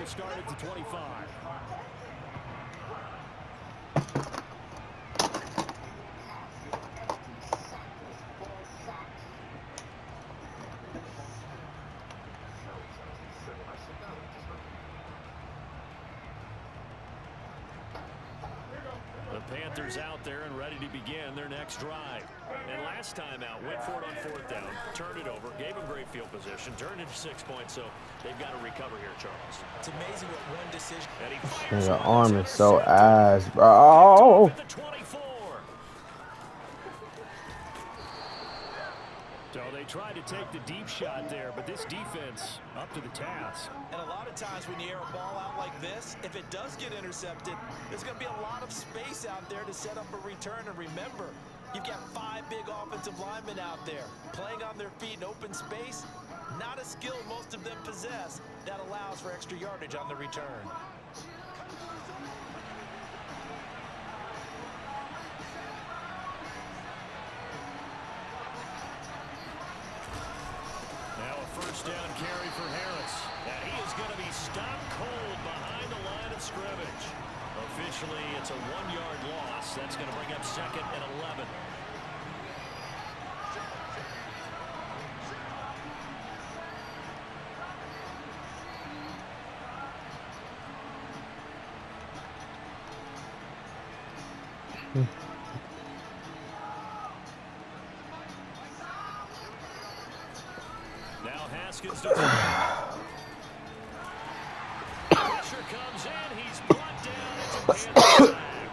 start at the 25. The Panthers out there and ready to begin their next drive. And last time out, went for it on 4th down, turned it over, gave them great field position, turned into 6 points, so they've got to recover here, Charles. It's amazing what one decision. The arm is so ass, bro. Oh. So they tried to take the deep shot there, but this defense up to the task. And a lot of times when you air a ball out like this, if it does get intercepted, there's going to be a lot of space out there to set up a return. And remember, you've got 5 big offensive linemen out there playing on their feet in open space. Not a skill most of them possess that allows for extra yardage on the return. First down carry for Harris. And he is going to be stopped cold behind the line of scrimmage. Officially, it's a 1-yard loss. That's going to bring up 2nd and 11. Now Haskins to pressure comes in. He's brought down. It's a Panther flag.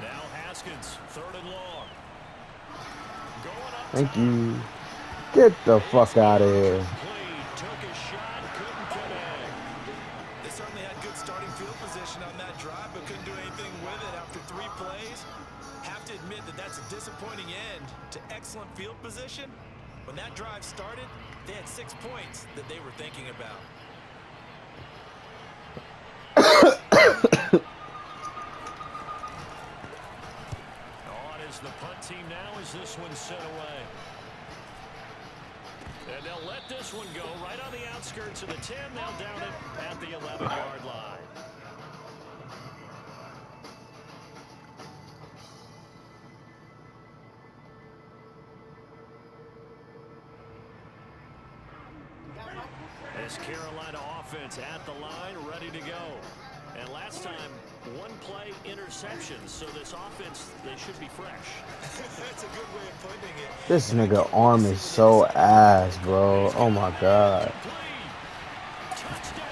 Now Haskins, 3rd and long. Going up. Thank you. Get the fuck out of here. Took a shot, couldn't connect. They certainly had good starting field position on that drive, but couldn't do anything with it after 3 plays. Have to admit that that's a disappointing end to excellent field position. When that drive started, they had 6 points that they were thinking about. On is the punt team now as this one's sent away. And they'll let this one go right on the outskirts of the 10. They'll down it at the 11-yard line. This Carolina offense at the line, ready to go. And last time, 1-play interception. So this offense, they should be fresh. That's a good way of putting it. This nigga arm is so ass, bro. Oh my god. Touchdown,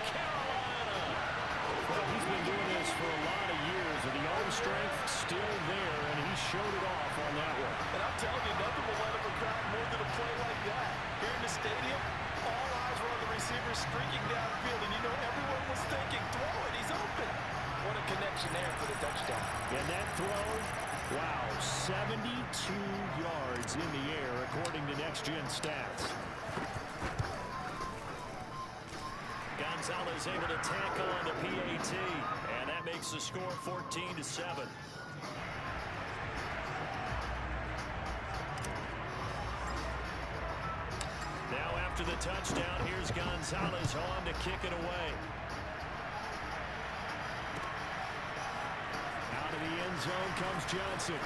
Carolina. Well, he's been doing this for a lot of years, and the arm strength still there, and he showed it off on that one. And I'm telling you, nothing will light up a crowd more than a play like that. Here in the stadium, all eyes were on the receiver streaking downfield, and you know everyone was thinking, throw it, he's open. What a connection there for the touchdown. And that throw, wow, 72 yards in the air, according to Next Gen Stats. Gonzalez able to tack on the PAT, and that makes the score 14-7. Now after the touchdown, here's Gonzalez on to kick it away. Out of the end zone comes Johnson.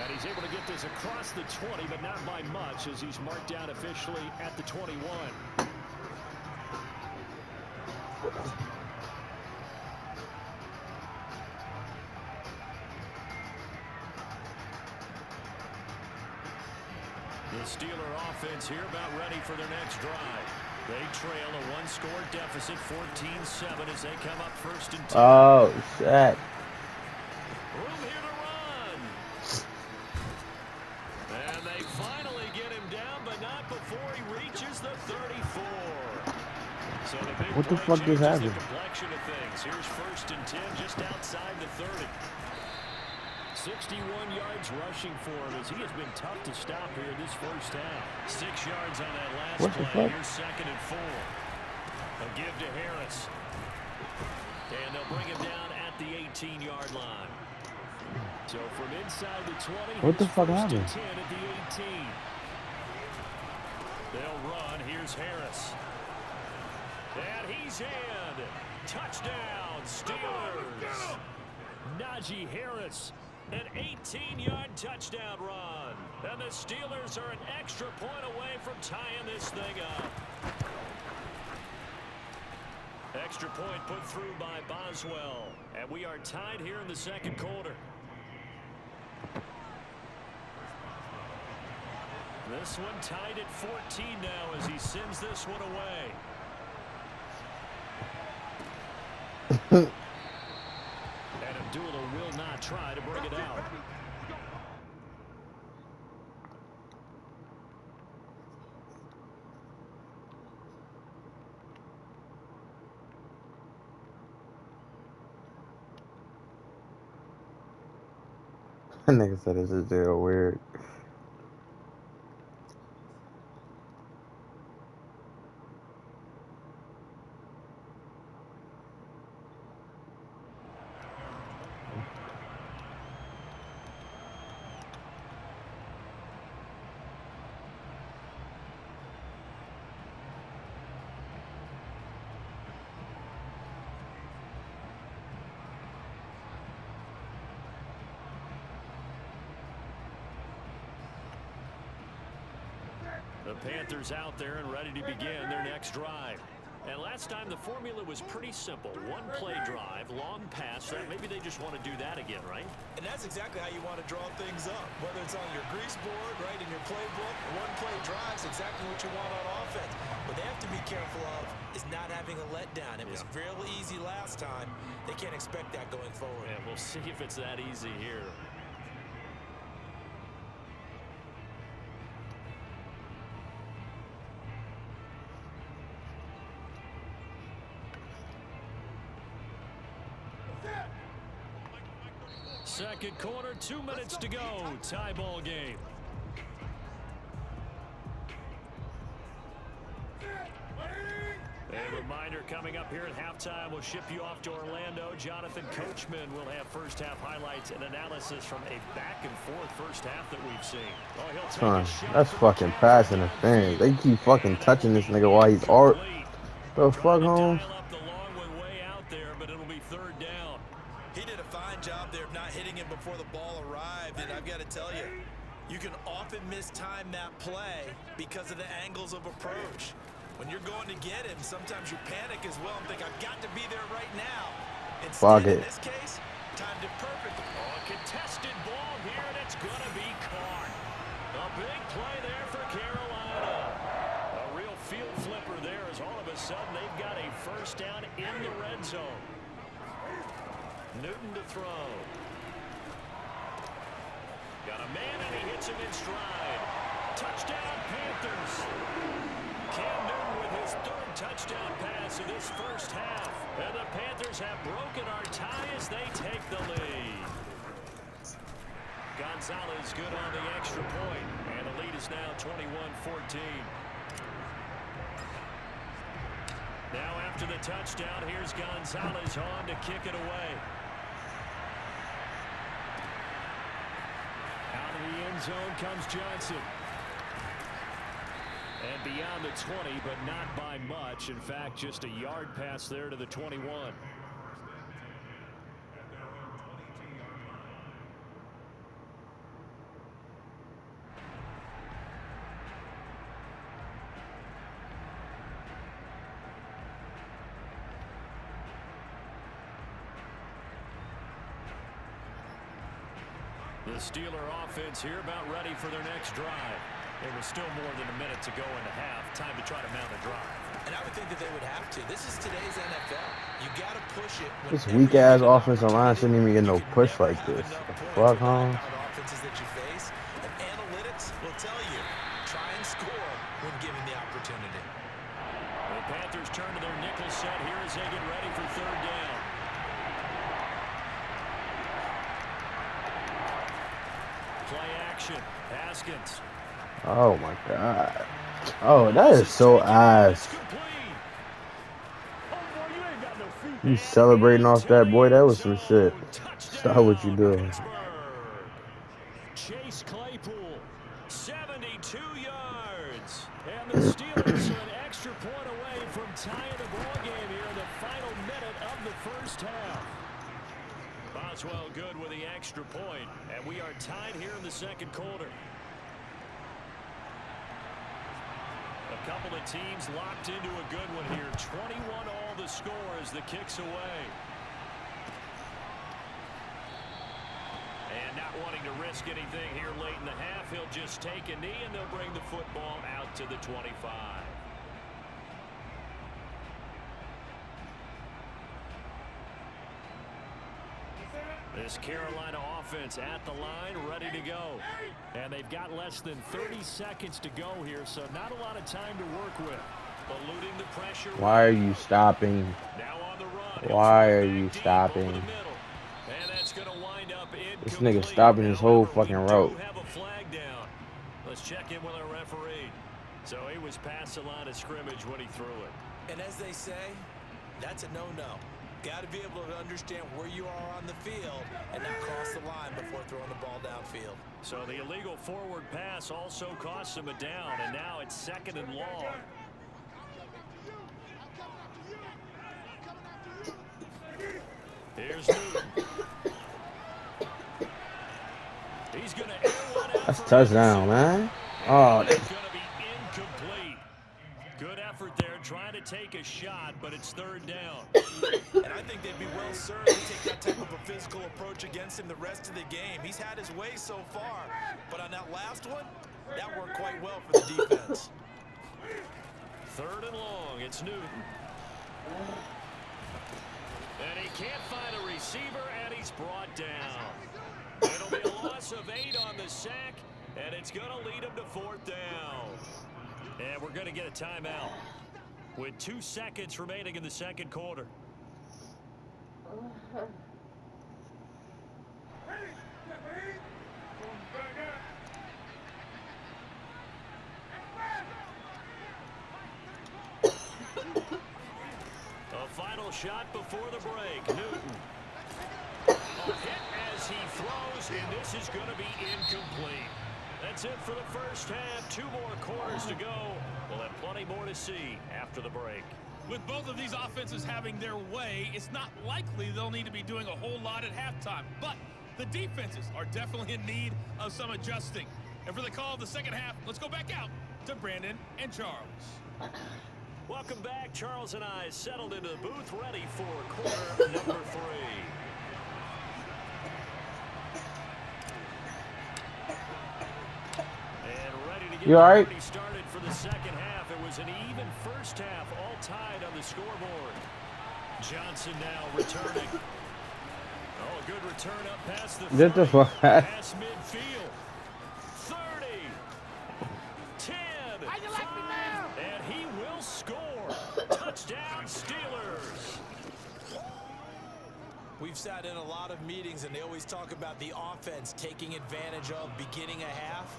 And he's able to get this across the 20, but not by much, as he's marked down officially at the 21. The Steeler offense here about ready for their next drive. They trail a 1-score deficit, 14-7, as they come up 1st and 10. Oh, shit. Room here to run. And they finally get him down, but not before he reaches the 34. So the big What the play fuck just changes happened? the complexion of things. Here's 1st and 10, just outside the 30. 61 yards rushing for him, as he has been tough to stop here this first half. 6 yards on that last What the play. fuck? Here's 2nd and 4. A give to Harris. And they'll bring him down at the 18-yard line. So from inside the 20, What the fuck happened? 10 at the 18. They'll run. Here's Harris. And he's in. Touchdown, Steelers. Najee Harris, an 18-yard touchdown run. And the Steelers are an extra point away from tying this thing up. Extra point put through by Boswell. And we are tied here in the second quarter. This one tied at 14 now as he sends this one away. And Abdullah will not try to bring it out. Nigga said this is real weird. The Panthers out there and ready to begin their next drive. And last time the formula was pretty simple. One play drive, long pass. Maybe they just want to do that again, right? And that's exactly how you want to draw things up. Whether it's on your grease board, right, in your playbook, one play drive is exactly what you want on offense. What they have to be careful of is not having a letdown. It was real easy last time. They can't expect that going forward. And we'll see if it's that easy here. Second quarter, 2 minutes to go. Tie ball game. A reminder coming up here at halftime. We'll ship you off to Orlando. Jonathan Coachman will have first half highlights and analysis from a back and forth first half that we've seen. Oh, he'll take Son, a shot that's from fucking Jackson. pass interference. They keep fucking touching this nigga while he's art. The fuck, Holmes? Dial up the long one way out there, but it'll be third down. He did a fine job there of not hitting him before the ball arrived, and I've got to tell you, you can often mistime that play because of the angles of approach. When you're going to get him, sometimes you panic as well and think, I've got to be there right now. Instead, in this case, timed it perfectly. Oh, a contested ball here, and it's going to be caught. A big play there for Carolina. A real field flipper there as all of a sudden they've got a first down in the red zone. Newton to throw. Got a man, and he hits him in stride. Touchdown, Panthers. Cam Newton with his third touchdown pass of this first half. And the Panthers have broken our tie as they take the lead. Gonzalez good on the extra point. And the lead is now 21-14. Now after the touchdown, here's Gonzalez on to kick it away. Out of the end zone comes Johnson. And beyond the 20, but not by much. In fact, just a yard pass there to the 21. The Steeler offense here about ready for their next drive. There was still more than a minute to go in the half. Time to try to mount a drive. And I would think that they would have to. This is today's NFL. You got to push it. This weak-ass offensive line shouldn't even get no push like this. Fuck, Holmes. Offenses that you face, and analytics will tell you, try and score when given the opportunity. The Panthers turn to their nickel set here as they get ready for third down. Play action. Haskins. Oh my god. Oh, that is so ass. You celebrating off that, boy? That was some shit. Stop what you Touchdown, doing. Pittsburgh. Chase Claypool, 72 yards. And the Steelers are an extra point away from tying the ball game here in the final minute of the first half. Boswell good with the extra point, and we are tied here in the second quarter. A couple of teams locked into a good one here. 21 all the score as the kick's away. And not wanting to risk anything here late in the half, he'll just take a knee and they'll bring the football out to the 25. This Carolina offense at the line, ready to go. And they've got less than 30 seconds to go here, so not a lot of time to work with. Eluding the pressure. Why are you stopping? Now on the run. Why are you stopping? And that's going to wind up incomplete. This nigga stopping his whole fucking route. We do have a flag down. Let's check in with our referee. So he was past the line of scrimmage when he threw it. And as they say, that's a no-no. Got to be able to understand where you are on the field and not cross the line before throwing the ball downfield. So the illegal forward pass also cost him a down, and now it's 2nd and long. Here's Newton. He's going to air one out. That's a touchdown, man. Oh, it's going to be incomplete. Good effort there, trying to take a shot, but it's 3rd down. And I think they'd be well served to take that type of a physical approach against him the rest of the game. He's had his way so far, but on that last one, that worked quite well for the defense. 3rd and long, it's Newton. And he can't find a receiver, and he's brought down. It'll be a loss of 8 on the sack, and it's going to lead him to 4th down. And we're going to get a timeout with 2 seconds remaining in the second quarter. A final shot before the break. Newton. A hit as he throws, and this is going to be incomplete. That's it for the first half. 2 more quarters to go. We'll have plenty more to see after the break. With both of these offenses having their way, it's not likely they'll need to be doing a whole lot at halftime. But the defenses are definitely in need of some adjusting. And for the call of the second half, let's go back out to Brandon and Charles. Welcome back. Charles and I settled into the booth, ready for quarter number 3. You all right? Started for the second half. It was an even first half, all tied on the scoreboard. Johnson now returning. Oh, a good return up past the Get the fuck out. past midfield. 30, 10, 5, and he will score. Touchdown, Steelers. We've sat in a lot of meetings, and they always talk about the offense taking advantage of beginning a half.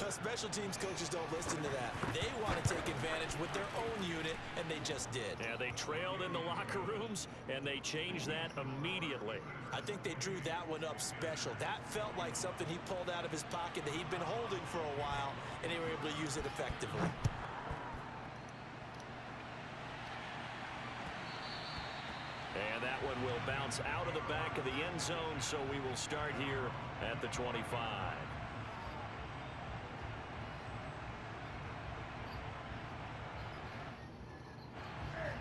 Special teams coaches don't listen to that. They want to take advantage with their own unit, and they just did. Yeah, they trailed in the locker rooms, and they changed that immediately. I think they drew that one up special. That felt like something he pulled out of his pocket that he'd been holding for a while, and they were able to use it effectively. And that one will bounce out of the back of the end zone, so we will start here at the 25.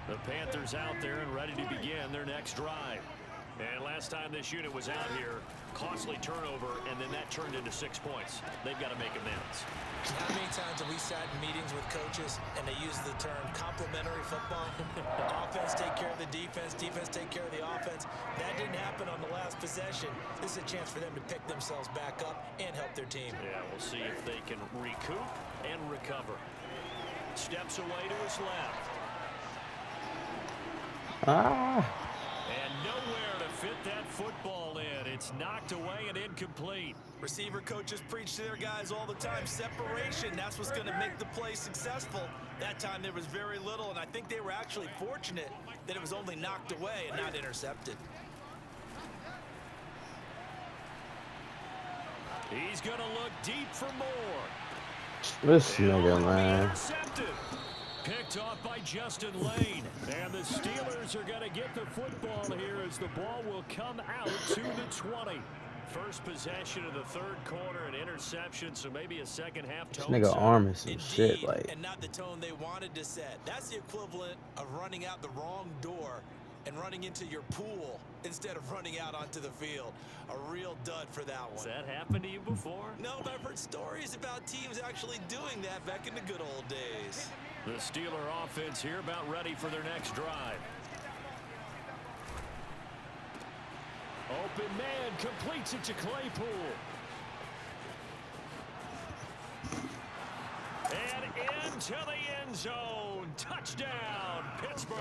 The Panthers out there and ready to begin their next drive. And last time this unit was out here, costly turnover, and then that turned into 6 points. They've got to make amends. How many times have we sat in meetings with coaches and they use the term complementary football? Offense take care of the defense, defense take care of the offense. That didn't happen on the last possession. This is a chance for them to pick themselves back up and help their team. Yeah, we'll see if they can recoup and recover. Steps away to his left. And nowhere to fit that football in. It's It's knocked away and incomplete. Receiver coaches preach to their guys all the time. Separation, that's what's going to make the play successful. That time there was very little, and I think they were actually fortunate that it was only knocked away and not intercepted. He's going to look deep for more. This nigga, man. Intercepted. Picked off by Justin Lane. And the Steelers are going to get the football here as the ball will come out to the 20. First possession of the third quarter, an interception, so maybe a second half tone. This nigga arm is some Indeed, shit, like. and not the tone they wanted to set. That's the equivalent of running out the wrong door and running into your pool instead of running out onto the field. A real dud for that one. Has that happened to you before? No, but I've heard stories about teams actually doing that back in the good old days. The Steeler offense here about ready for their next drive. Open man completes it to Claypool. And into the end zone. Touchdown, Pittsburgh.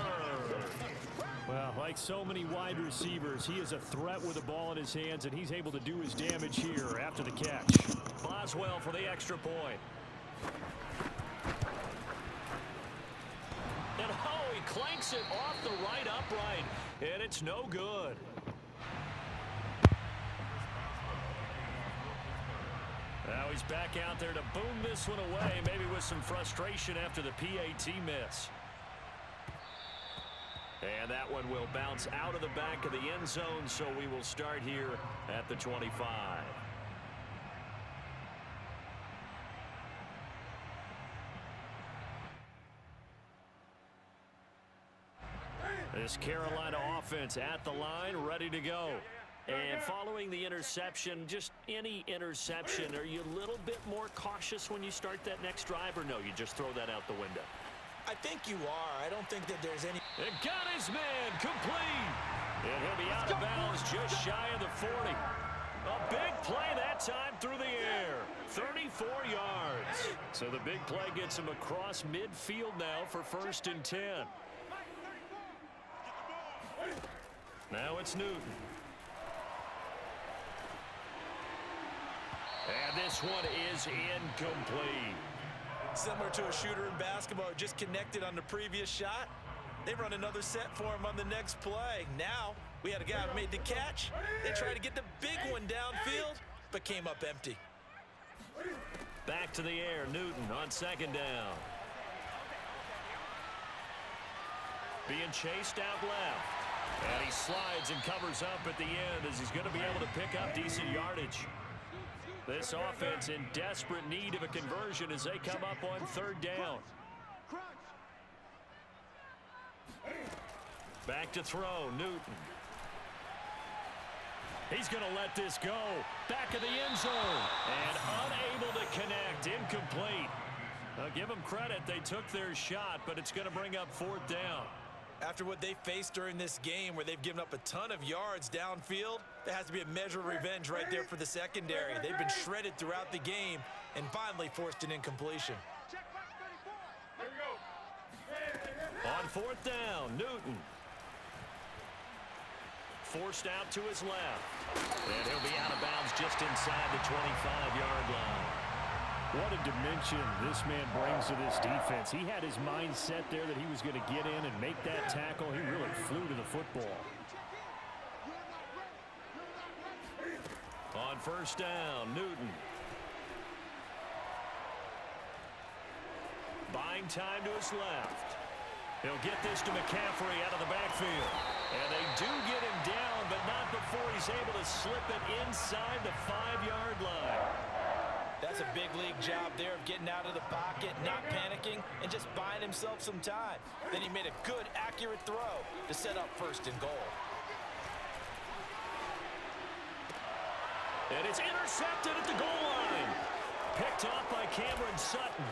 Well, like so many wide receivers, he is a threat with the ball in his hands, and he's able to do his damage here after the catch. Boswell for the extra point. And oh, he clanks it off the right upright, and it's no good. Now he's back out there to boom this one away, maybe with some frustration after the PAT miss. And that one will bounce out of the back of the end zone, so we will start here at the 25. This Carolina offense at the line, ready to go. And following the interception, just any interception, are you a little bit more cautious when you start that next drive, or no, you just throw that out the window? I think you are. I don't think that there's any... It got his man complete. And he'll be out of bounds just shy of the 40. A big play that time through the air. 34 yards. So the big play gets him across midfield now for 1st and 10. Now it's Newton. And this one is incomplete. Similar to a shooter in basketball who just connected on the previous shot. They run another set for him on the next play. Now, we had a guy who made the catch. They tried to get the big one downfield, but came up empty. Back to the air, Newton on 2nd down. Being chased out left. And he slides and covers up at the end as he's going to be able to pick up decent yardage. This offense in desperate need of a conversion as they come up on 3rd down. Back to throw, Newton. He's going to let this go. Back of the end zone. And unable to connect. Incomplete. Give them credit. They took their shot, but it's going to bring up 4th down. After what they faced during this game where they've given up a ton of yards downfield, there has to be a measure of revenge right there for the secondary. They've been shredded throughout the game and finally forced an incompletion. On 4th down, Newton. Forced out to his left. And he'll be out of bounds just inside the 25-yard line. What a dimension this man brings to this defense. He had his mind set there that he was going to get in and make that tackle. He really flew to the football. On 1st down, Newton. Buying time to his left. He'll get this to McCaffrey out of the backfield. And they do get him down, but not before he's able to slip it inside the 5-yard line. That's a big league job there of getting out of the pocket, not panicking, and just buying himself some time. Then he made a good, accurate throw to set up 1st and goal. And it's intercepted at the goal line. Picked off by Cameron Sutton.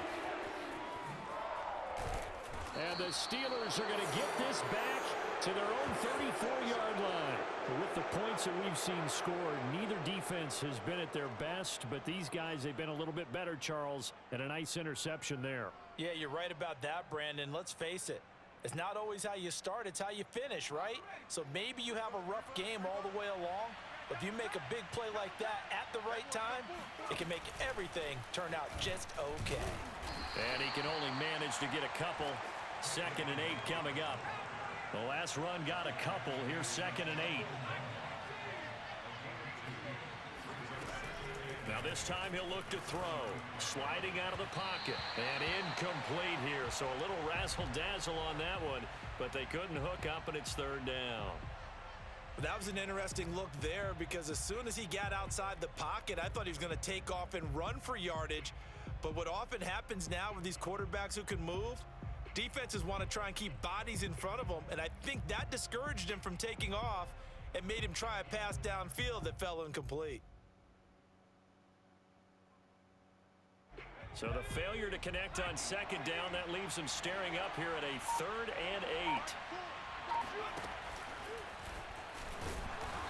And the Steelers are going to get this back to their own 34-yard line. With the points that we've seen scored, neither defense has been at their best, but these guys, they've been a little bit better, Charles, and a nice interception there. Yeah, you're right about that, Brandon. Let's face it. It's not always how you start, it's how you finish, right? So maybe you have a rough game all the way along, If you make a big play like that at the right time, it can make everything turn out just okay. And he can only manage to get a couple. 2nd and 8 coming up. The last run got a couple. Here's 2nd and 8. Now this time he'll look to throw. Sliding out of the pocket. And incomplete here. So a little razzle-dazzle on that one. But they couldn't hook up, and it's 3rd down. That was an interesting look there because as soon as he got outside the pocket, I thought he was going to take off and run for yardage. But what often happens now with these quarterbacks who can move, defenses want to try and keep bodies in front of them, and I think that discouraged him from taking off and made him try a pass downfield that fell incomplete. So the failure to connect on 2nd down, that leaves him staring up here at a 3rd and 8.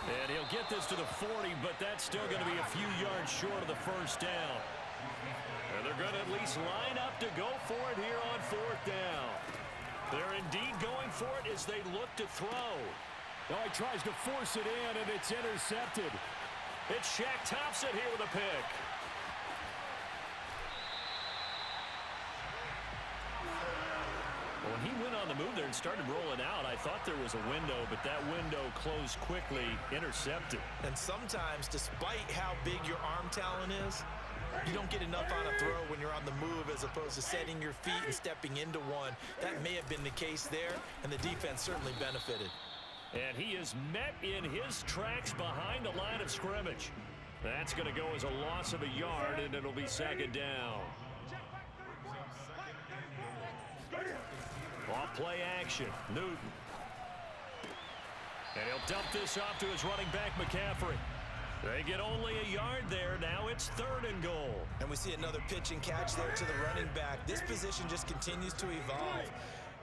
And he'll get this to the 40, but that's still going to be a few yards short of the 1st down. And they're going to at least line up to go for it here on 4th down. They're indeed going for it as they look to throw. Oh, he tries to force it in, and it's intercepted. It's Shaq Thompson here with a pick. When he went on the move there and started rolling out, I thought there was a window, but that window closed quickly, intercepted. And sometimes, despite how big your arm talent is, you don't get enough on a throw when you're on the move as opposed to setting your feet and stepping into one. That may have been the case there, and the defense certainly benefited. And he is met in his tracks behind the line of scrimmage. That's going to go as a loss of a yard, and it'll be 2nd down. Off play action, Newton. And he'll dump this off to his running back, McCaffrey. They get only a yard there. Now it's 3rd and goal. And we see another pitch and catch there to the running back. This position just continues to evolve.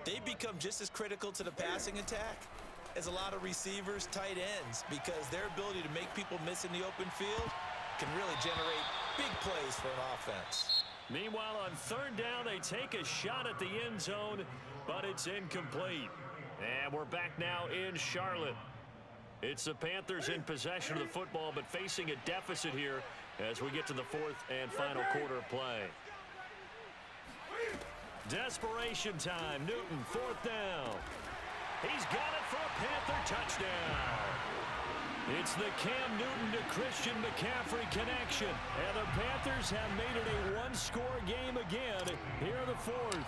They become just as critical to the passing attack as a lot of receivers, tight ends, because their ability to make people miss in the open field can really generate big plays for an offense. Meanwhile, on 3rd down, they take a shot at the end zone, but it's incomplete. And we're back now in Charlotte. It's the Panthers in possession of the football, but facing a deficit here as we get to the 4th and final quarter of play. Desperation time. Newton, 4th down. He's got it for a Panther touchdown. It's the Cam Newton to Christian McCaffrey connection. And the Panthers have made it a one-score game again here in the 4th.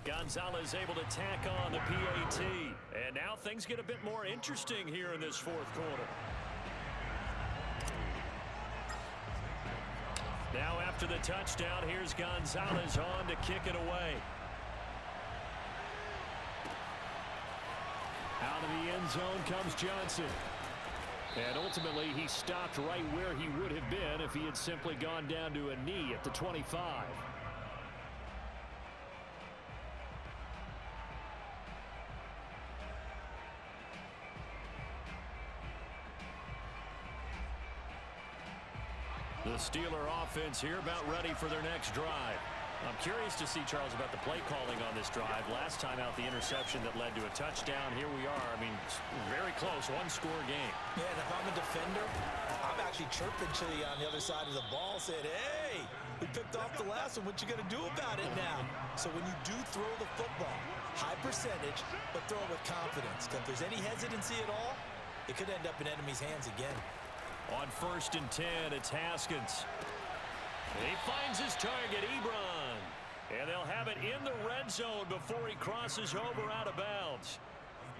Gonzalez able to tack on the PAT. And now things get a bit more interesting here in this 4th quarter. Now after the touchdown, here's Gonzalez on to kick it away. Out of the end zone comes Johnson. And ultimately, he stopped right where he would have been if he had simply gone down to a knee at the 25. The Steeler offense here about ready for their next drive. I'm curious to see, Charles, about the play calling on this drive. Last time out, the interception that led to a touchdown. Here we are. I mean, very close, one-score game. Yeah, and if I'm a defender, I'm actually chirping to you on the other side of the ball, saying, hey, we picked off the last one. What you going to do about it now? So when you do throw the football, high percentage, but throw it with confidence. Because if there's any hesitancy at all, it could end up in enemy's hands again. On 1st and 10, it's Haskins. He finds his target, Ebron. And they'll have it in the red zone before he crosses over out of bounds.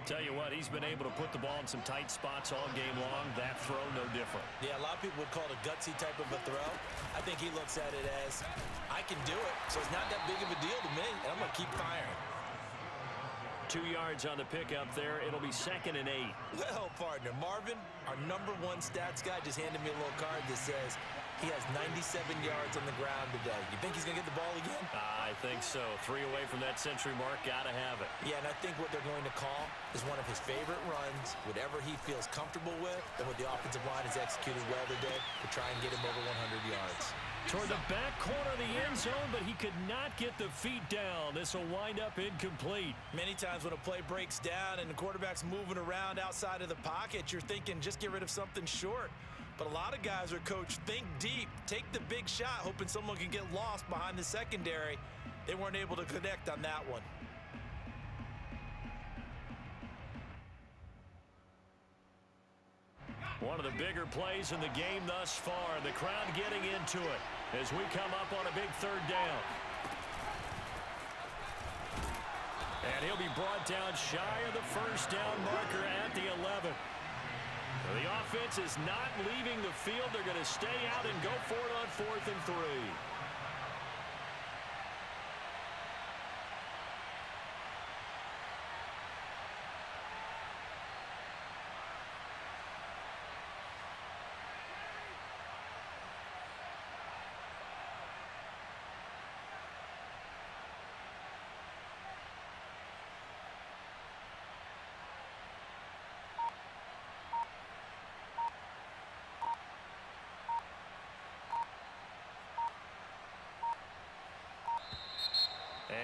Tell you what, he's been able to put the ball in some tight spots all game long. That throw, no different. Yeah, a lot of people would call it a gutsy type of a throw. I think he looks at it as, I can do it, so it's not that big of a deal to me, and I'm going to keep firing. 2 yards on the pickup there. It'll be 2nd and 8. Well, partner, Marvin, our #1 stats guy, just handed me a little card that says He has 97 yards on the ground today. You think he's going to get the ball again? I think so. 3 away from that century mark. Got to have it. Yeah, and I think what they're going to call is one of his favorite runs, whatever he feels comfortable with, and what the offensive line has executed well today to try and get him over 100 yards. Toward the back corner of the end zone, but he could not get the feet down. This will wind up incomplete. Many times when a play breaks down and the quarterback's moving around outside of the pocket, you're thinking just get rid of something short. But a lot of guys are coached, think deep, take the big shot, hoping someone can get lost behind the secondary. They weren't able to connect on that one. One of the bigger plays in the game thus far. The crowd getting into it as we come up on a big 3rd down. And he'll be brought down shy of the 1st down marker at the 11. The offense is not leaving the field. They're going to stay out and go for it on 4th and 3.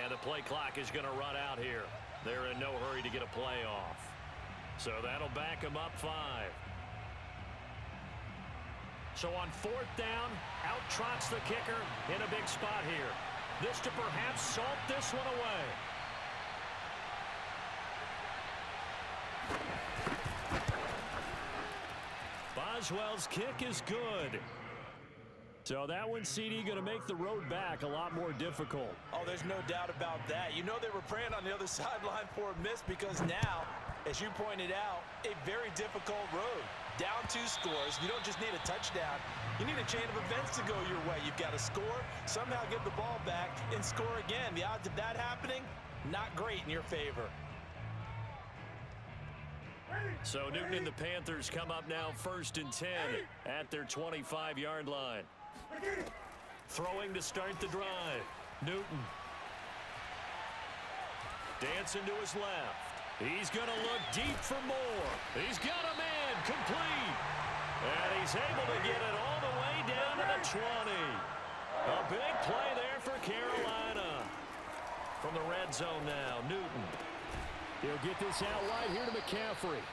And the play clock is going to run out here. They're in no hurry to get a play off. So that'll back them up 5. So on 4th down, out trots the kicker in a big spot here. This to perhaps salt this one away. Boswell's kick is good. So that one, CD, going to make the road back a lot more difficult. Oh, there's no doubt about that. You know they were praying on the other sideline for a miss because now, as you pointed out, a very difficult road. Down 2 scores. You don't just need a touchdown. You need a chain of events to go your way. You've got to score, somehow get the ball back, and score again. The odds of that happening, not great in your favor. So Newton and the Panthers come up now 1st and 10 at their 25-yard line. Throwing to start the drive. Newton. Dancing to his left. He's going to look deep for more. He's got a man complete. And he's able to get it all the way down to the 20. A big play there for Carolina. From the red zone now, Newton. He'll get this out wide here to McCaffrey.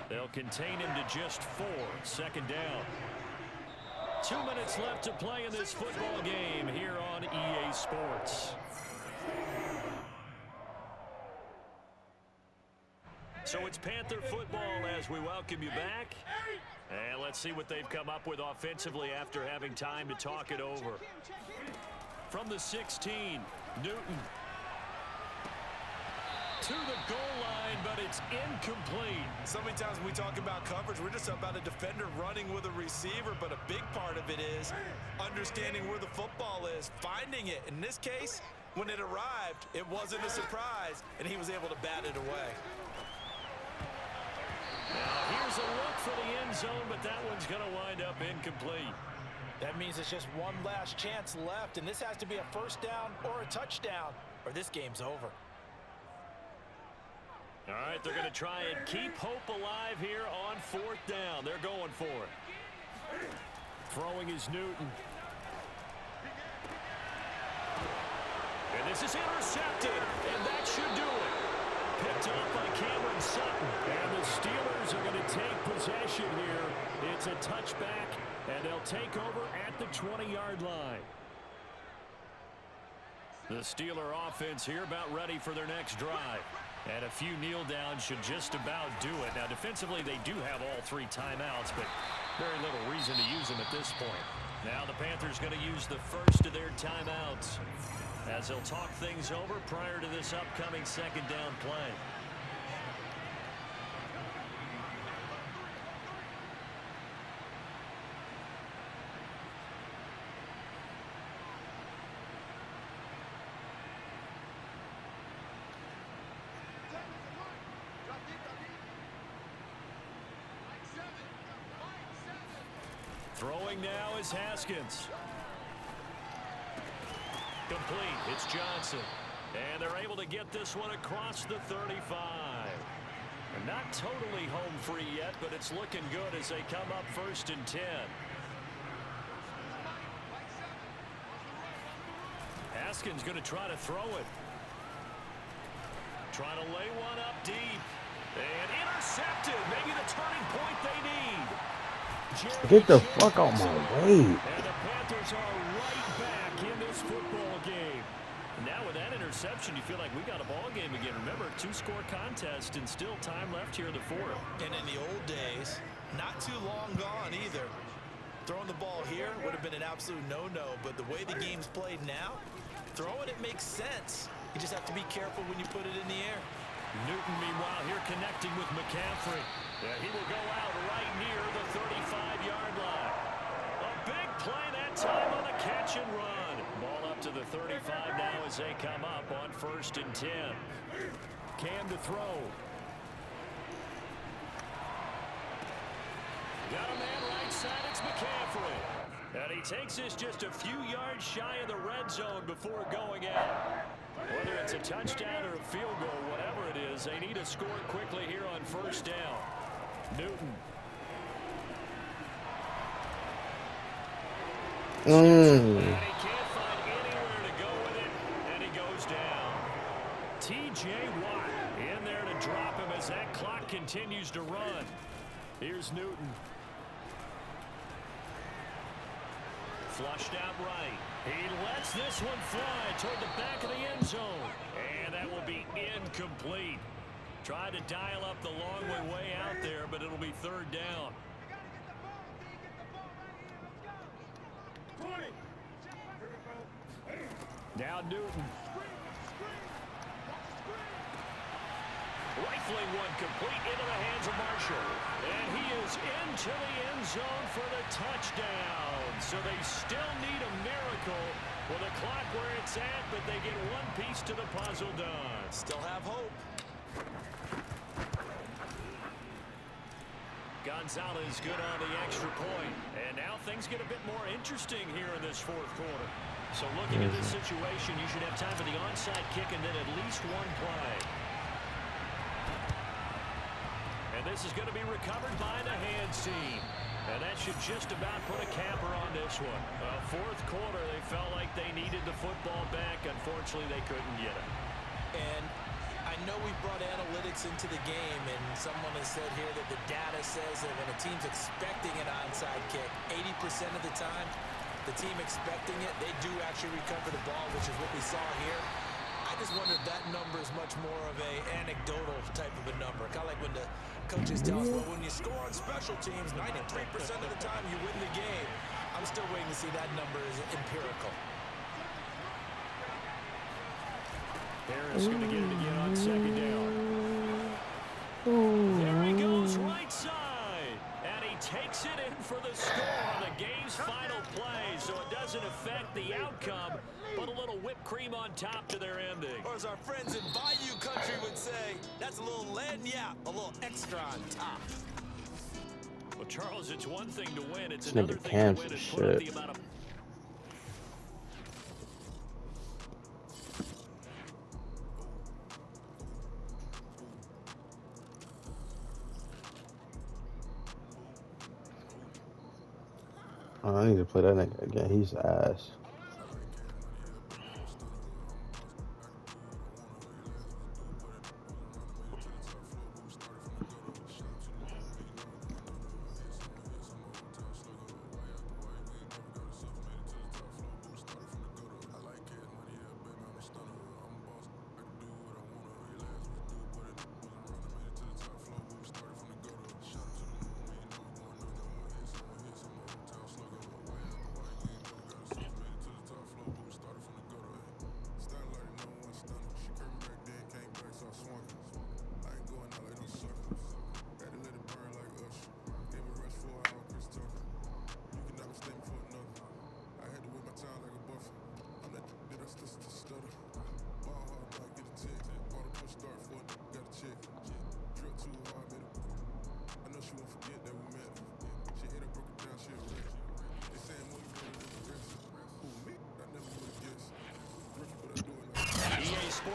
They'll contain him to just 4. 2nd down. 2 minutes left to play in this football game here on EA Sports. So it's Panther football as we welcome you back. And let's see what they've come up with offensively after having time to talk it over. From the 16, Newton. To the goal line, but it's incomplete. So many times when we talk about coverage, we're just about a defender running with a receiver, but a big part of it is understanding where the football is, finding it. In this case, when it arrived, it wasn't a surprise, and he was able to bat it away. Now here's a look for the end zone, but that one's going to wind up incomplete. That means it's just one last chance left, and this has to be a 1st down or a touchdown, or this game's over. All right, they're going to try and keep hope alive here on 4th down. They're going for it. Throwing is Newton. And this is intercepted, and that should do it. Picked up by Cameron Sutton. And the Steelers are going to take possession here. It's a touchback, and they'll take over at the 20-yard line. The Steeler offense here about ready for their next drive. And a few kneel downs should just about do it. Now, defensively, they do have all 3 timeouts, but very little reason to use them at this point. Now the Panthers going to use the first of their timeouts as they'll talk things over prior to this upcoming 2nd down play. Throwing now is Haskins. Complete. It's Johnson. And they're able to get this one across the 35. Not totally home free yet, but it's looking good as they come up 1st and 10. Haskins going to try to throw it. Trying to lay one up deep. And intercepted. Maybe the turning point they need. Get the fuck out my way. And the Panthers are right back in this football game. Now with that interception, you feel like we got a ball game again. Remember, 2-score contest and still time left here in the 4th. And in the old days, not too long gone either. Throwing the ball here would have been an absolute no-no, but the way the game's played now, throwing it makes sense. You just have to be careful when you put it in the air. Newton, meanwhile, here connecting with McCaffrey. Yeah, he will go out right near the 35-yard line. A big play that time on the catch and run. Ball up to the 35 now as they come up on 1st and 10. Cam to throw. Got a man right side, it's McCaffrey. And he takes this just a few yards shy of the red zone before going out. Whether it's a touchdown or a field goal, whatever it is, they need to score quickly here on 1st down. Newton. And he can't find anywhere to go with it, and he goes down. T.J. Watt in there to drop him as that clock continues to run. Here's Newton. Flushed out right. He lets this one fly toward the back of the end zone. And that will be incomplete. Tried to dial up the long way out there, but it'll be 3rd down. Now Newton. Rifling one complete into the hands of Marshall. And he is into the end zone for the touchdown. So they still need a miracle with the clock where it's at, but they get one piece to the puzzle done. Still have hope. Gonzalez good on the extra point. And now things get a bit more interesting here in this 4th quarter. So looking at this situation, you should have time for the onside kick and then at least one play. And this is going to be recovered by the hands team. And that should just about put a capper on this one. 4th quarter, they felt like they needed the football back. Unfortunately, they couldn't get it. And I know we brought analytics into the game, and someone has said here that the data says that when a team's expecting an onside kick, 80% of the time, the team expecting it, they do actually recover the ball, which is what we saw here. I just wonder if that number is much more of a anecdotal type of a number. Kind of like when the coaches tell us, well, when you score on special teams, 93% of the time you win the game. I'm still waiting to see that number is empirical. Harris going to get it again on 2nd down. There he goes right side. And he takes it in for the score on the game's final play. So it doesn't affect the outcome, but a little whipped cream on top to their ending. Or as our friends in Bayou Country would say, that's a little lagniappe, a little extra on top. Well, Charles, it's one thing to win. It's This another nigga thing to win Cam's and some put up shit. the amount of... Oh, I need to play that nigga again. He's ass.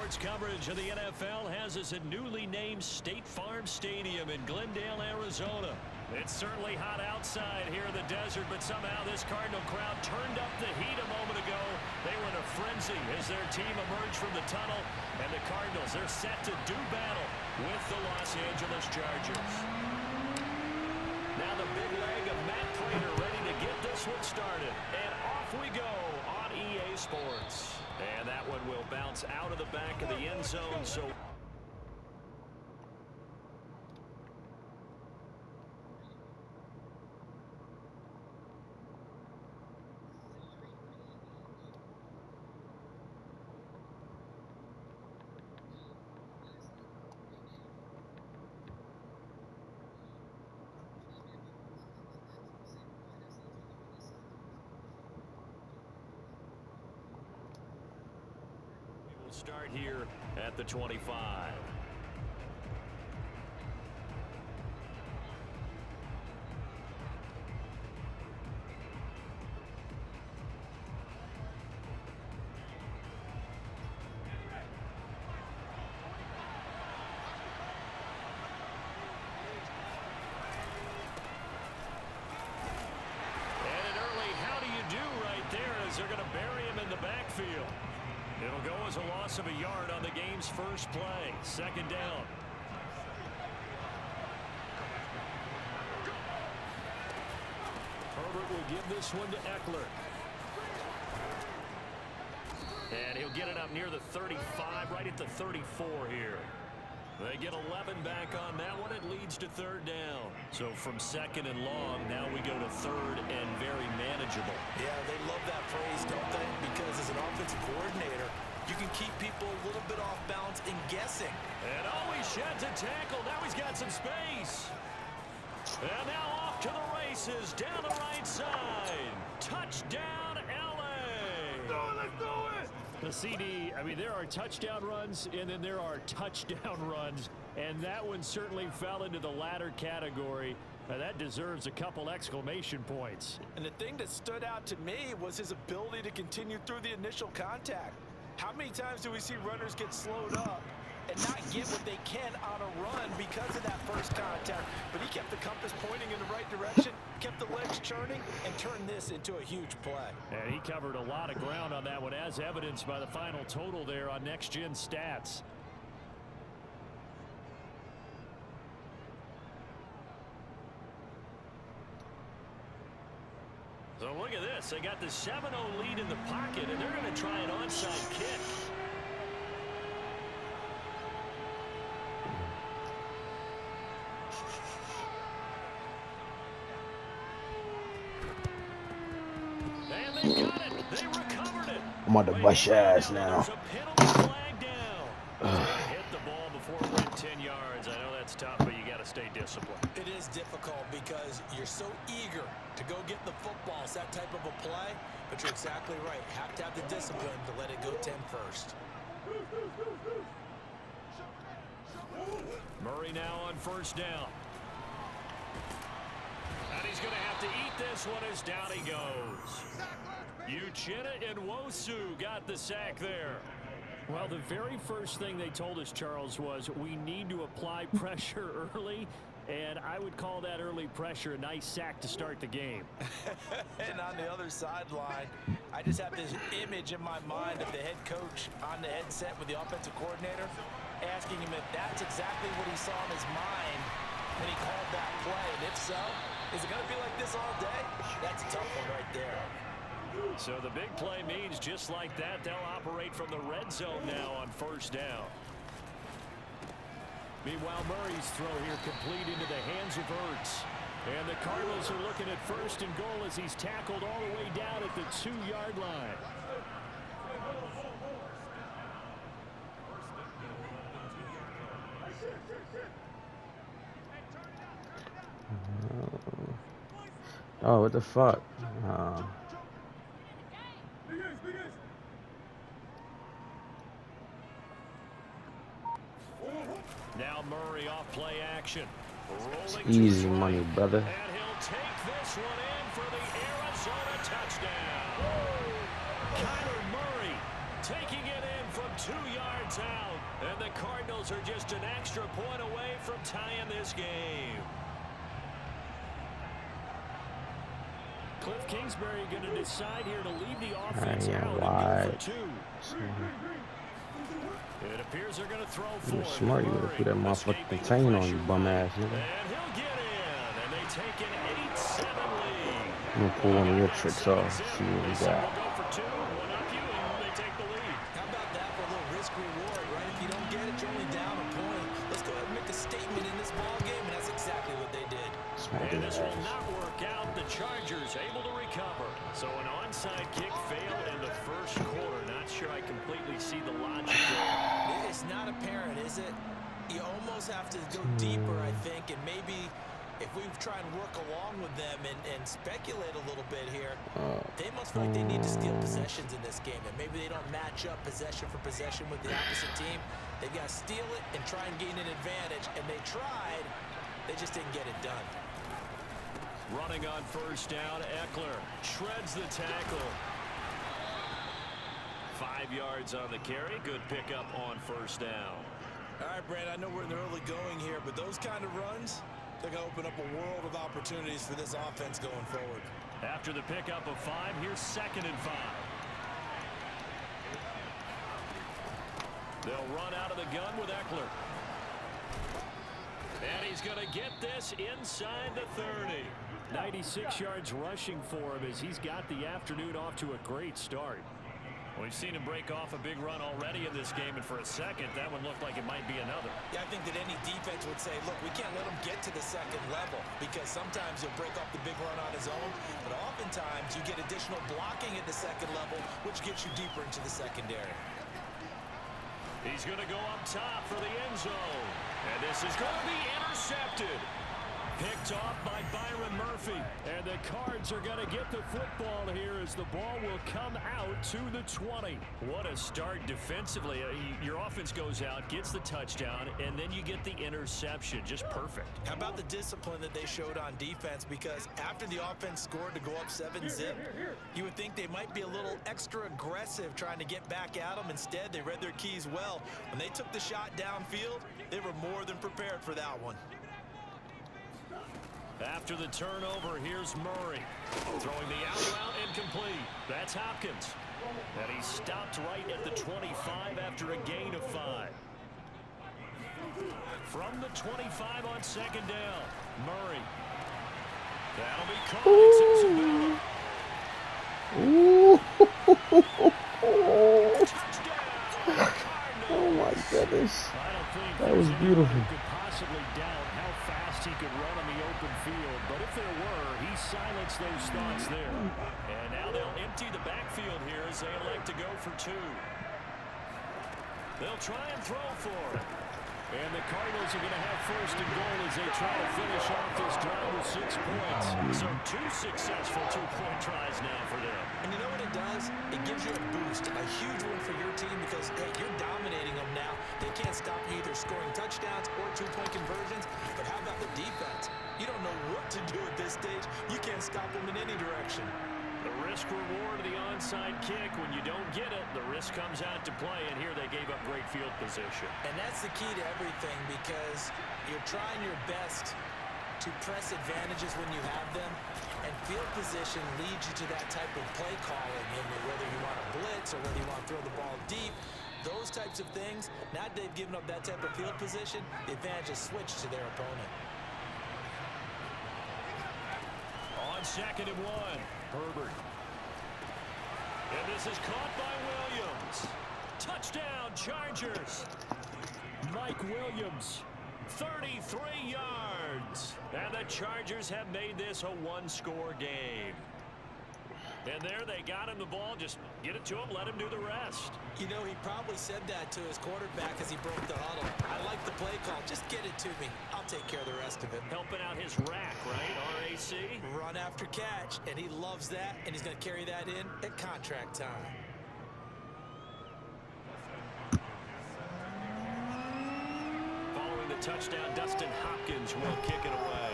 Sports coverage of the NFL has us at newly named State Farm Stadium in Glendale, Arizona. It's certainly hot outside here in the desert, but somehow this Cardinal crowd turned up the heat a moment ago. They were in a frenzy as their team emerged from the tunnel, and the Cardinals, they're set to do battle with the Los Angeles Chargers. Now the big leg of Matt Prater ready to get this one started, and off we go on EA Sports. And that one will bounce out of the back of the end zone, so start here at the 25. And an early how do you do right there as they're going to bury him in the backfield. It'll go as a loss of a yard on the game's first play. Second down. Herbert will give this one to Eckler. And he'll get it up near the 35, right at the 34 here. They get 11 back on that one. It leads to third down. So from second and long, now we go to third and very manageable. Yeah, they love that phrase, don't they? Because as an offensive coordinator, you can keep people a little bit off balance and guessing. And he sheds a tackle. Now he's got some space. And now off to the races down the right side. Touchdown, L.A. Let's do it! The CD, I mean, there are touchdown runs, and then there are touchdown runs, and that one certainly fell into the latter category. That deserves a couple exclamation points. And the thing that stood out to me was his ability to continue through the initial contact. How many times do we see runners get slowed up and not get what they can on a run because of that first contact? But he kept the compass pointing in the right direction, kept the legs churning, and turned this into a huge play. And he covered a lot of ground on that one, as evidenced by the final total there on Next Gen Stats. So look at this. They got the 7-0 lead in the pocket, and they're going to try an onside kick. And they got it. They recovered it. I'm on the bus your ass now. There's a penalty flag down. Hit the ball before it went 10 yards. I know that's tough, but you got to stay disciplined. It is difficult because you're so eager to go get the football. It's that type of a play, but you're exactly right. You have to have the discipline to let it go 10 first. Murray now on first down. And he's going to have to eat this one as down he goes. Uchenna and Nwosu got the sack there. Well, the very first thing they told us, Charles, was we need to apply pressure early, and I would call that early pressure a nice sack to start the game. And on the other sideline, I just have this image in my mind of the head coach on the headset with the offensive coordinator asking him if that's exactly what he saw in his mind when he called that play. And if so, is it going to be like this all day? That's a tough one right there. So the big play means just like that, they'll operate from the red zone now on first down. Meanwhile, Murray's throw here complete into the hands of Ertz. And the Cardinals are looking at first and goal as he's tackled all the way down at the 2-yard line. Oh, what the fuck? Now Murray off play action. Rolling Easy money, brother. And he'll take this one in for the Arizona touchdown. Kyler Murray taking it in from 2 yards out, and the Cardinals are just an extra point away from tying this game. Cliff Kingsbury going to decide here to leave the offense out and go for 2. It appears they're going to throw for You're smart. You gotta put that motherfucking chain on you, bum ass nigga. And he'll get in, and they take an 8-7 lead. I'm gonna pull one of your tricks off. See what we got. Go for 2, one up you, and they take the lead. How about that for a little risk reward, right? If you don't get it, you're only down a point. Let's go ahead and make a statement in this ball game, and that's exactly what they did. And this will not work out. The Chargers able to recover. So an onside kick failed in the first quarter. Not sure I completely see the logic there. It's not apparent, is it? You almost have to go deeper, I think, and maybe if we try and work along with them and speculate a little bit here, they must feel like they need to steal possessions in this game, and maybe they don't match up possession for possession with the opposite team. They've got to steal it and try and gain an advantage, and they tried. They just didn't get it done. Running on first down, Eckler shreds the tackle. 5 yards on the carry. Good pickup on first down. All right, Brad, I know we're in the early going here, but those kind of runs, they're going to open up a world of opportunities for this offense going forward. After the pickup of 5, here's 2nd and 5. They'll run out of the gun with Eckler. And he's going to get this inside the 30. 96 yards rushing for him as he's got the afternoon off to a great start. We've seen him break off a big run already in this game, and for a second, that one looked like it might be another. Yeah, I think that any defense would say, look, we can't let him get to the second level because sometimes he'll break off the big run on his own, but oftentimes you get additional blocking at the second level, which gets you deeper into the secondary. He's going to go up top for the end zone, and this is going to be intercepted. Picked off by Byron Murphy. And the Cards are going to get the football here as the ball will come out to the 20. What a start defensively. Your offense goes out, gets the touchdown, and then you get the interception. Just perfect. How about the discipline that they showed on defense? Because after the offense scored to go up 7-zip, you would think they might be a little extra aggressive trying to get back at them. Instead, they read their keys well. When they took the shot downfield, they were more than prepared for that one. After the turnover, here's Murray. Throwing the out route incomplete. That's Hopkins. And he stopped right at the 25 after a gain of 5. From the 25 on 2nd down, Murray. That'll be caught. Touchdown, Cardinals. Oh my goodness. That was beautiful. Could possibly doubt how fast he could run on the open field, but if there were, he silenced those thoughts there. And now they'll empty the backfield here as they elect to go for 2. They'll try and throw for it. And the Cardinals are going to have 1st and goal as they try to finish off this drive with 6 points. So 2 successful 2-point tries now for them. And you know what it does? It gives you a boost, a huge one for your team because, hey, you're dominating them now. They can't stop you either scoring touchdowns or 2-point conversions. But how about the defense? You don't know what to do at this stage. You can't stop them in any direction. The risk-reward of the onside kick. When you don't get it, the risk comes out to play, and here they gave up great field position. And that's the key to everything because you're trying your best to press advantages when you have them, and field position leads you to that type of play calling, and whether you want to blitz or whether you want to throw the ball deep, those types of things. Now that they've given up that type of field position, the advantage is switched to their opponent. On 2nd and 1, Herbert. And this is caught by Williams. Touchdown, Chargers. Mike Williams, 33 yards. And the Chargers have made this a 1-score game. And there they got him the ball. Just get it to him, let him do the rest. You know, he probably said that to his quarterback as he broke the huddle. I like the play call. Just get it to me. I'll take care of the rest of it. Helping out his rack, right? RAC. Run after catch, and he loves that, and he's going to carry that in at contract time. Following the touchdown, Dustin Hopkins will kick it away.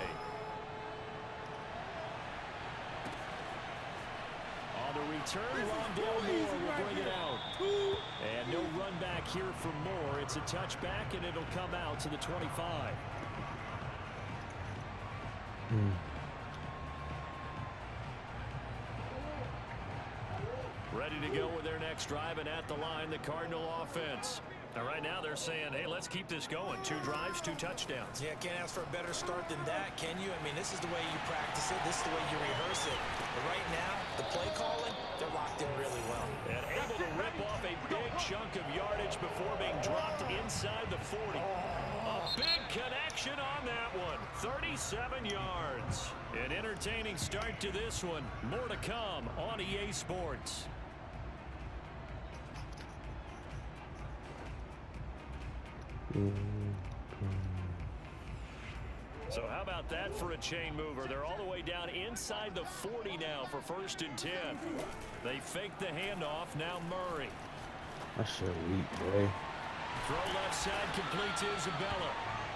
On the return. Rondale Moore will bring it out. And no run back here for Moore. It's a touchback, and it'll come out to the 25. Ready to go with their next drive, and at the line, the Cardinal offense. Now, right now, they're saying, hey, let's keep this going. 2 drives, 2 touchdowns. Yeah, can't ask for a better start than that, can you? I mean, this is the way you practice it. This is the way you rehearse it. But right now, the play calling, they're locked in really well. And able to rip off a big chunk of yardage before being dropped inside the 40. A big connection on that one. 37 yards. An entertaining start to this one. More to come on EA Sports. So how about that for a chain mover? They're all the way down inside the 40 now for 1st and 10. They fake the handoff. Now Murray. That shit weak, boy. Throw left side, complete to Isabella.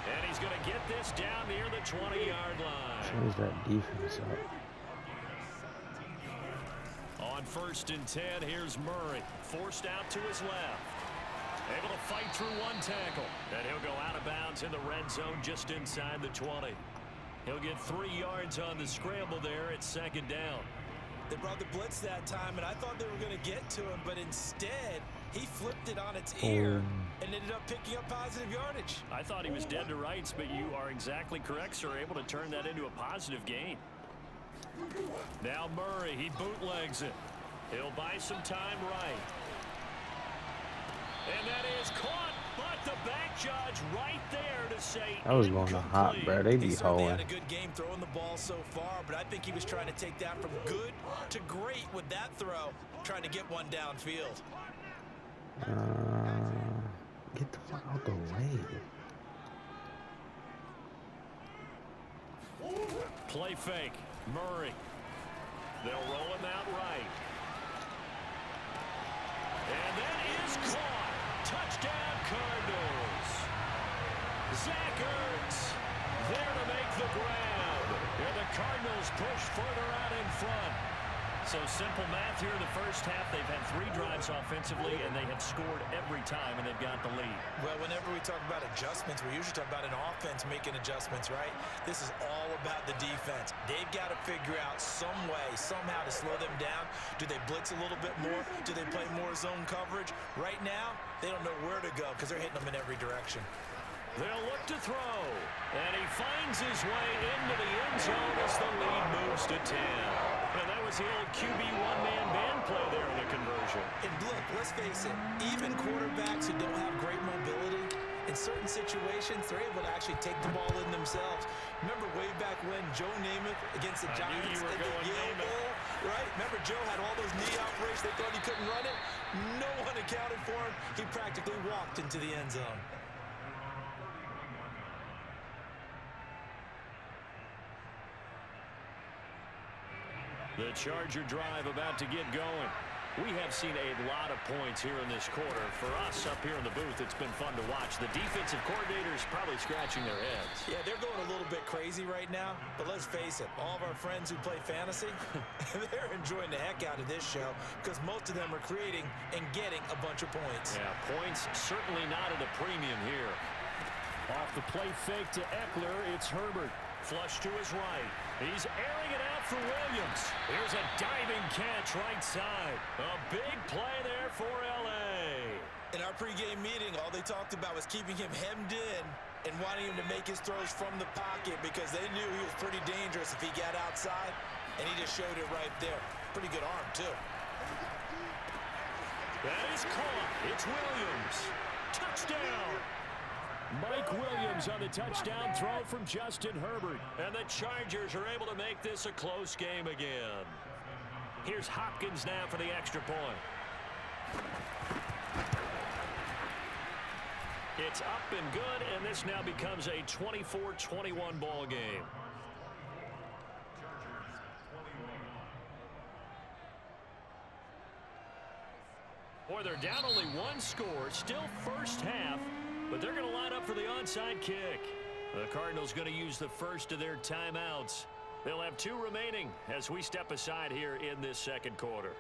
And he's going to get this down near the 20-yard line. Change that defense up. On 1st and 10, here's Murray. Forced out to his left. Able to fight through 1 tackle. And he'll go out of bounds in the red zone just inside the 20. He'll get 3 yards on the scramble there at 2nd down. They brought the blitz that time, and I thought they were going to get to him, but instead, he flipped it on its ear and ended up picking up positive yardage. I thought he was dead to rights, but you are exactly correct, sir. Able to turn that into a positive gain. Now Murray, he bootlegs it. He'll buy some time right. And that is caught, but the back judge right there to say I was going to hot, bro. They be He certainly hoeing. had a good game throwing the ball so far, but I think he was trying to take that from good to great with that throw, trying to get one downfield. Get the fuck out the way. Play fake. Murray. They'll roll him out right. And that is caught. Touchdown, Cardinals. Zach Ertz there to make the grab. And the Cardinals push further out in front. So simple math here in the first half. They've had 3 drives offensively, and they have scored every time, and they've got the lead. Well, whenever we talk about adjustments, we usually talk about an offense making adjustments, right? This is all about the defense. They've got to figure out some way, somehow to slow them down. Do they blitz a little bit more? Do they play more zone coverage? Right now, they don't know where to go because they're hitting them in every direction. They'll look to throw, and he finds his way into the end zone as the lead moves to 10. And that was the old QB one-man band play there in the conversion. And look, let's face it, even quarterbacks who don't have great mobility, in certain situations, they're able to actually take the ball in themselves. Remember way back when Joe Namath against the Giants at the Yale Bowl, right? Remember Joe had all those knee operations, they thought he couldn't run it? No one accounted for him. He practically walked into the end zone. The Charger drive about to get going. We have seen a lot of points here in this quarter. For us up here in the booth, it's been fun to watch. The defensive coordinators probably scratching their heads. Yeah, they're going a little bit crazy right now, but let's face it, all of our friends who play fantasy, they're enjoying the heck out of this show because most of them are creating and getting a bunch of points. Yeah, points certainly not at a premium here. Off the play fake to Eckler, it's Herbert. Flush to his right. He's airing it out for Williams. Here's a diving catch right side. A big play there for L.A. In our pregame meeting, all they talked about was keeping him hemmed in and wanting him to make his throws from the pocket because they knew he was pretty dangerous if he got outside, and he just showed it right there. Pretty good arm, too. That is caught. It's Williams. Touchdown. Mike Williams on the touchdown throw from Justin Herbert. And the Chargers are able to make this a close game again. Here's Hopkins now for the extra point. It's up and good, and this now becomes a 24-21 ball game. Boy, they're down only 1 score, still first half. But they're going to line up for the onside kick. The Cardinals going to use the first of their timeouts. They'll have 2 remaining as we step aside here in this second quarter.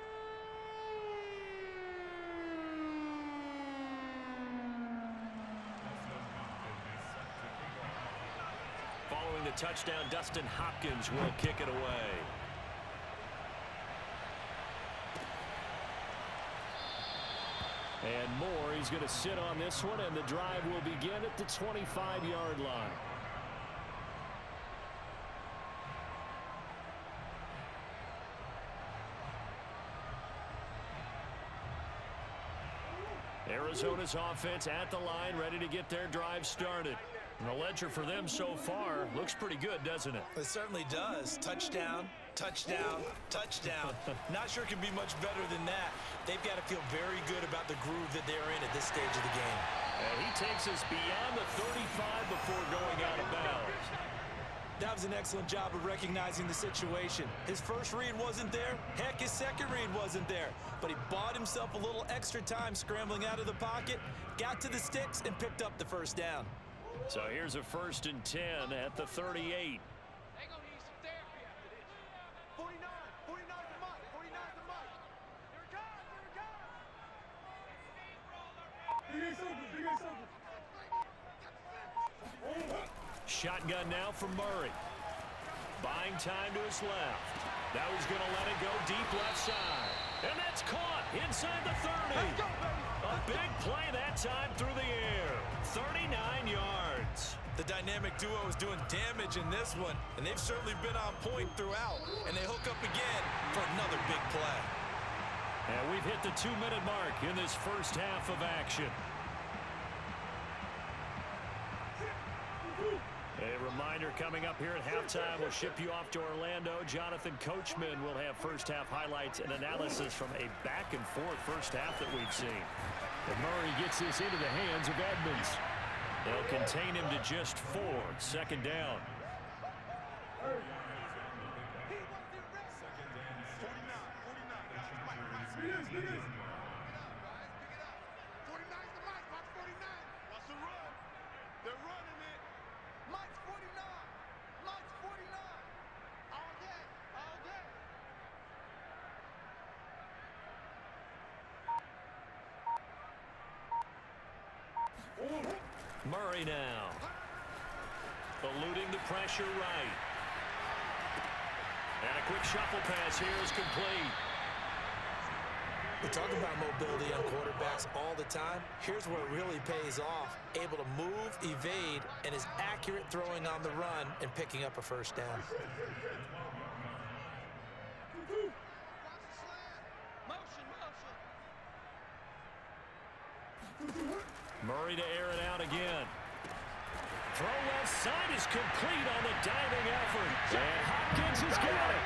touchdown. Dustin Hopkins will kick it away. And Moore, he's going to sit on this one, and the drive will begin at the 25-yard line. Arizona's offense at the line, ready to get their drive started. And the ledger for them so far looks pretty good, doesn't it? It certainly does. Touchdown, touchdown, touchdown. Not sure it can be much better than that. They've got to feel very good about the groove that they're in at this stage of the game. And he takes us beyond the 35 before going out of bounds. That was an excellent job of recognizing the situation. His first read wasn't there. Heck, his second read wasn't there. But he bought himself a little extra time scrambling out of the pocket, got to the sticks, and picked up the first down. So here's a 1st and 10 at the 38. 49 the mic. 49 the mic. Here it comes. Big ace open. Shotgun now from Murray. Buying time to his left. Now he's going to let it go deep left side. And that's caught inside the 30. A big play that time through the air. 39 yards. The dynamic duo is doing damage in this one, and they've certainly been on point throughout. And they hook up again for another big play. And we've hit the 2-minute mark in this first half of action. A reminder coming up here at halftime, we'll ship you off to Orlando. Jonathan Coachman will have first-half highlights and analysis from a back-and-forth first half that we've seen. And Murray gets this into the hands of Edmonds. They'll contain him to just 4. Second down. Murray now. Eluding the pressure right. And a quick shuffle pass here is complete. We talk about mobility on quarterbacks all the time. Here's where it really pays off. Able to move, evade, and is accurate throwing on the run and picking up a first down. Murray to air it out again. Throw left side is complete on the diving effort. And Hopkins has got it.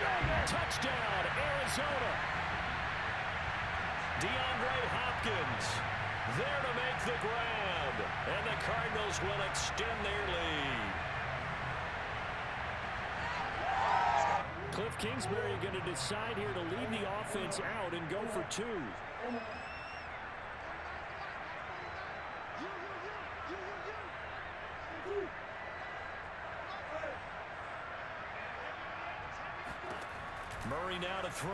Touchdown, Arizona. DeAndre Hopkins there to make the grab. And the Cardinals will extend their lead. Cliff Kingsbury going to decide here to leave the offense out and go for 2. Murray now to throw.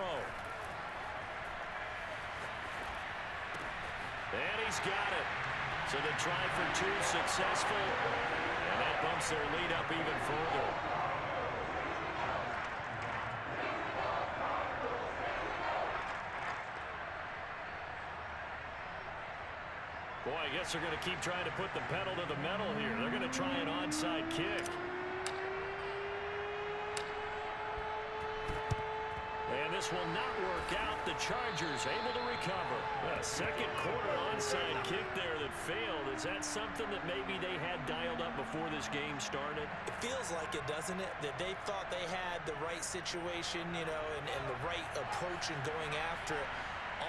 And he's got it. So the try for 2 successful. And that bumps their lead up even further. Boy, I guess they're going to keep trying to put the pedal to the metal here. They're going to try an onside kick. And this will not work out. The Chargers able to recover. A second quarter onside kick there that failed. Is that something that maybe they had dialed up before this game started? It feels like it, doesn't it? That they thought they had the right situation, you know, and the right approach in going after it.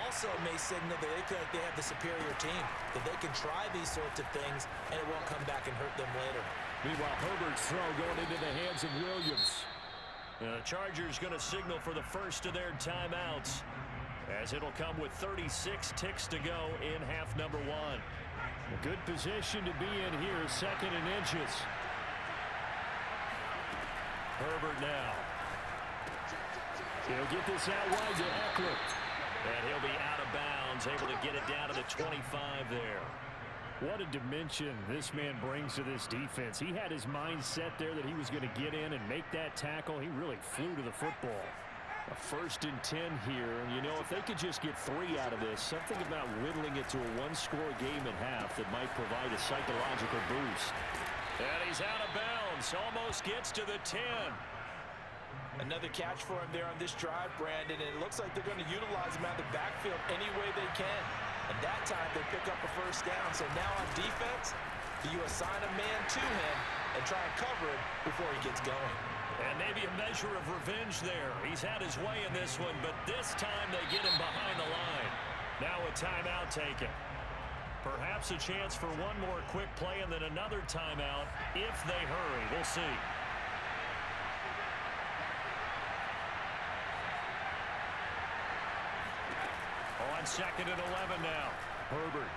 Also may signal that they feel like they have the superior team, that they can try these sorts of things, and it won't come back and hurt them later. Meanwhile, Herbert's throw going into the hands of Williams. The Chargers going to signal for the first of their timeouts, as it'll come with 36 ticks to go in half number 1. A good position to be in here, 2nd and inches. Herbert now. He'll get this out wide to Eckler. And he'll be out of bounds, able to get it down to the 25 there. What a dimension this man brings to this defense. He had his mind set there that he was going to get in and make that tackle. He really flew to the football. A 1st and 10 here, and you know, if they could just get 3 out of this, something about whittling it to a 1-score game at half that might provide a psychological boost. And he's out of bounds, almost gets to the 10. Another catch for him there on this drive, Brandon, and it looks like they're going to utilize him out of the backfield any way they can. And that time they pick up a 1st down. So now on defense, do you assign a man to him and try and cover it before he gets going? And maybe a measure of revenge there. He's had his way in this one, but this time they get him behind the line. Now a timeout taken. Perhaps a chance for one more quick play and then another timeout if they hurry. We'll see. On 2nd and 11 now. Herbert.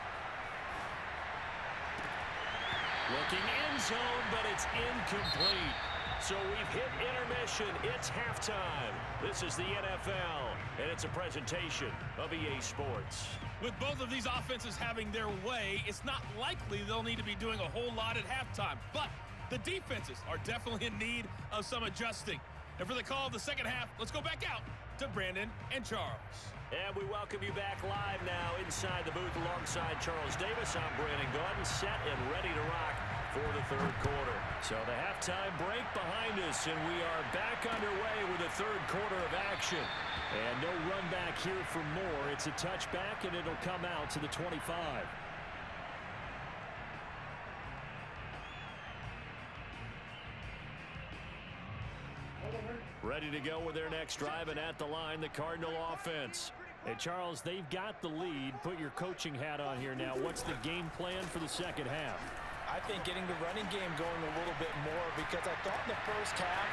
Looking end zone, but it's incomplete. So we've hit intermission. It's halftime. This is the NFL, and it's a presentation of EA Sports. With both of these offenses having their way, it's not likely they'll need to be doing a whole lot at halftime. But the defenses are definitely in need of some adjusting. And for the call of the second half, let's go back out to Brandon and Charles. And we welcome you back live now inside the booth alongside Charles Davis. I'm Brandon Gaudin, set and ready to rock for the 3rd quarter. So the halftime break behind us, and we are back underway with the 3rd quarter of action. And no run back here for more. It's a touchback, and it'll come out to the 25. Ready to go with their next drive, and at the line, the Cardinal offense. Hey, Charles, they've got the lead. Put your coaching hat on here now. What's the game plan for the second half? I think getting the running game going a little bit more, because I thought in the first half,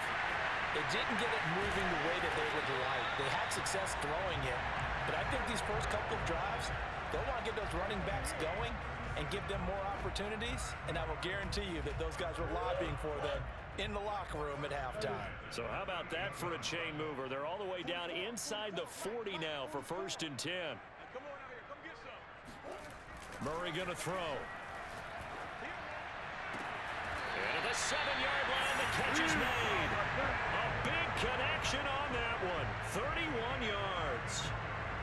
it didn't get it moving the way that they would like. They had success throwing it, but I think these first couple of drives, they'll want to get those running backs going and give them more opportunities, and I will guarantee you that those guys were lobbying for them in the locker room at halftime. So how about that for a chain mover? They're all the way down inside the 40 now for 1st and 10. Come on out here. Come get some. Murray going to throw. And at the 7-yard line, the catch is made. A big connection on that one. 31 yards.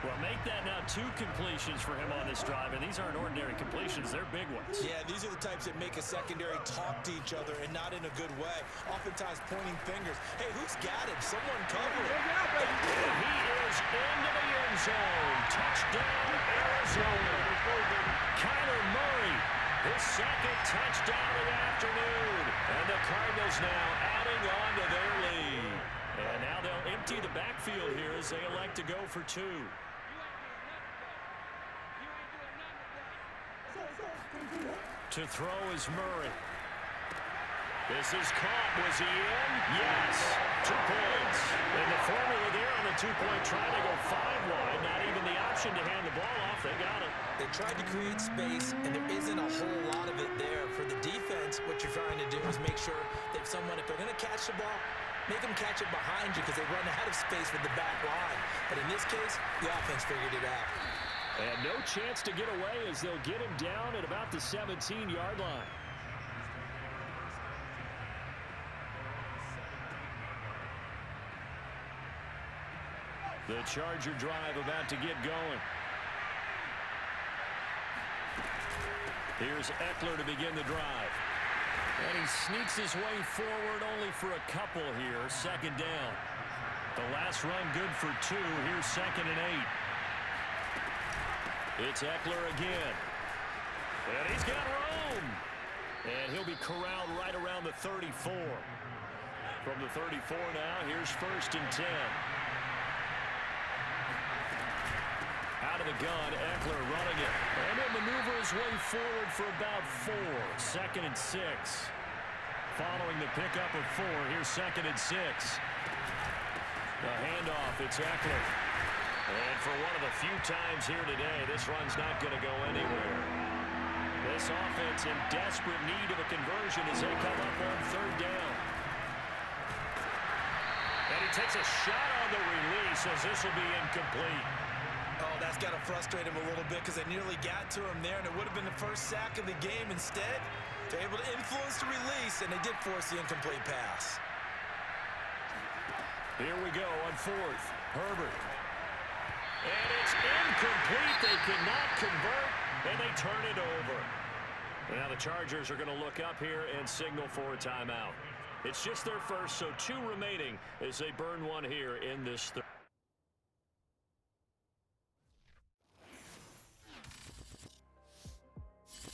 Well, make that now 2 completions for him on this drive, and these aren't ordinary completions. They're big ones. Yeah, these are the types that make a secondary talk to each other, and not in a good way. Oftentimes pointing fingers. Hey, who's got him? Someone cover him. And he is into the end zone. Touchdown, Arizona. Kyler Murray, his 2nd touchdown of the afternoon. And the Cardinals now adding on to their lead. And now they'll empty the backfield here as they elect to go for 2. To throw is Murray. This is caught. Was he in? Yes. 2 points. And the formula there on the 2-point try to go 5 wide. Not even the option to hand the ball off. They got it. They tried to create space, and there isn't a whole lot of it there. For the defense, what you're trying to do is make sure that someone, if they're going to catch the ball, make them catch it behind you, because they run out of space with the back line. But in this case, the offense figured it out. And no chance to get away as they'll get him down at about the 17-yard line. The Charger drive about to get going. Here's Eckler to begin the drive. And he sneaks his way forward only for a couple here. 2nd down. The last run good for 2. Here's 2nd and 8. It's Eckler again. And he's got room. And he'll be corralled right around the 34. From the 34 now, here's 1st and 10. Out of the gun, Eckler running it. And he'll maneuver his way forward for about 4. 2nd and 6. Following the pickup of 4, here's 2nd and 6. The handoff, it's Eckler. And for one of the few times here today, this run's not going to go anywhere. This offense in desperate need of a conversion as they come up on 3rd down. And he takes a shot on the release as this will be incomplete. Oh, that's got to frustrate him a little bit because they nearly got to him there, and it would have been the first sack of the game. Instead, they're able to influence the release, and they did force the incomplete pass. Here we go on fourth. Herbert. And it's incomplete. They cannot convert, and they turn it over. Now the Chargers are going to look up here and signal for a timeout. It's just their first, so 2 remaining as they burn one here in this third.